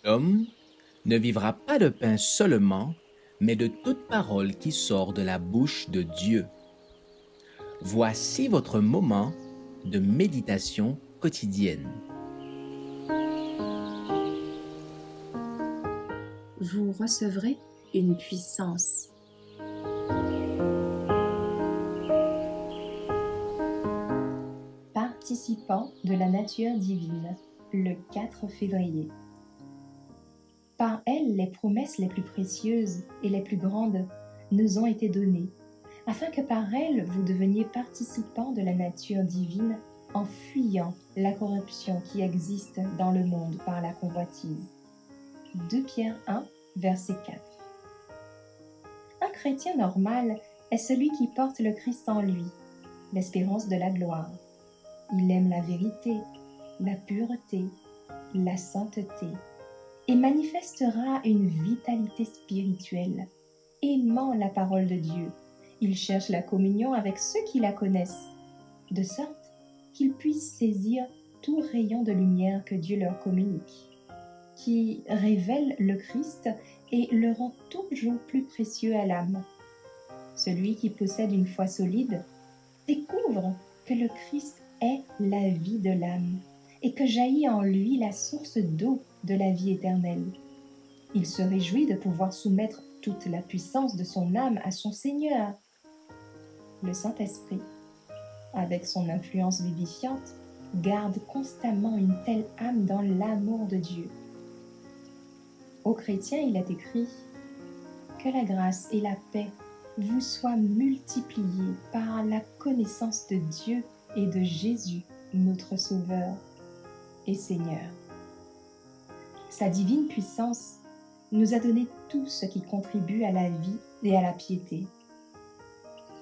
L'homme ne vivra pas de pain seulement, mais de toute parole qui sort de la bouche de Dieu. Voici votre moment de méditation quotidienne. Vous recevrez une puissance. Participant de la nature divine, le 4 février. Par elle, les promesses les plus précieuses et les plus grandes nous ont été données, afin que par elles vous deveniez participants de la nature divine en fuyant la corruption qui existe dans le monde par la convoitise. 2 Pierre 1, verset 4. Un chrétien normal est celui qui porte le Christ en lui, l'espérance de la gloire. Il aime la vérité, la pureté, la sainteté, et manifestera une vitalité spirituelle, aimant la parole de Dieu. Il cherche la communion avec ceux qui la connaissent, de sorte qu'ils puissent saisir tout rayon de lumière que Dieu leur communique, qui révèle le Christ et le rend toujours plus précieux à l'âme. Celui qui possède une foi solide découvre que le Christ est la vie de l'âme et que jaillit en lui la source d'eau de la vie éternelle. Il se réjouit de pouvoir soumettre toute la puissance de son âme à son Seigneur. Le Saint-Esprit, avec son influence vivifiante, garde constamment une telle âme dans l'amour de Dieu. Aux chrétiens, il est écrit « Que la grâce et la paix vous soient multipliées par la connaissance de Dieu et de Jésus, notre Sauveur et Seigneur. » Sa divine puissance nous a donné tout ce qui contribue à la vie et à la piété,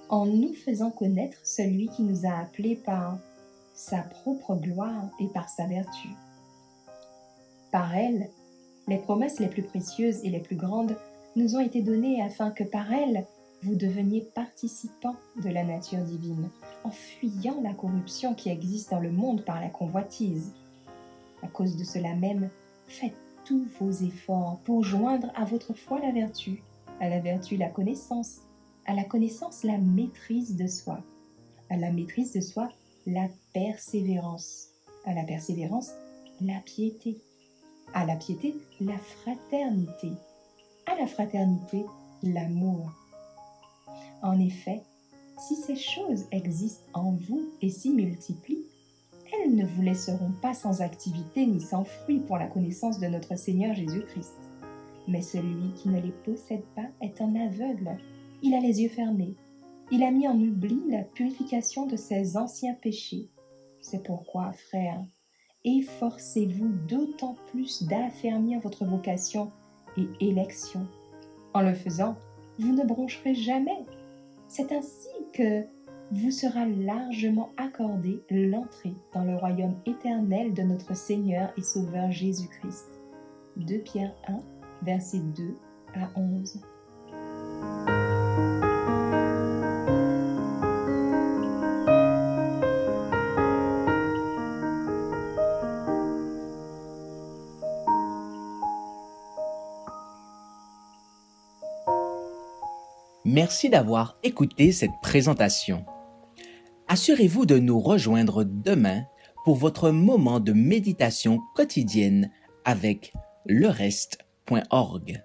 en nous faisant connaître celui qui nous a appelés par sa propre gloire et par sa vertu. Par elle, les promesses les plus précieuses et les plus grandes nous ont été données afin que par elles, vous deveniez participants de la nature divine, en fuyant la corruption qui existe dans le monde par la convoitise. À cause de cela même, faites tous vos efforts pour joindre à votre foi la vertu, à la vertu la connaissance, à la connaissance la maîtrise de soi, à la maîtrise de soi la persévérance, à la persévérance la piété, à la piété la fraternité, à la fraternité l'amour. En effet, si ces choses existent en vous et s'y multiplient, elles ne vous laisseront pas sans activité ni sans fruit pour la connaissance de notre Seigneur Jésus-Christ. Mais celui qui ne les possède pas est un aveugle. Il a les yeux fermés. Il a mis en oubli la purification de ses anciens péchés. C'est pourquoi, frères, efforcez-vous d'autant plus d'affermir votre vocation et élection. En le faisant, vous ne broncherez jamais. C'est ainsi que vous sera largement accordée l'entrée dans le royaume éternel de notre Seigneur et Sauveur Jésus-Christ. 2 Pierre 1, versets 2 à 11. Merci d'avoir écouté cette présentation. Assurez-vous de nous rejoindre demain pour votre moment de méditation quotidienne avec lereste.org.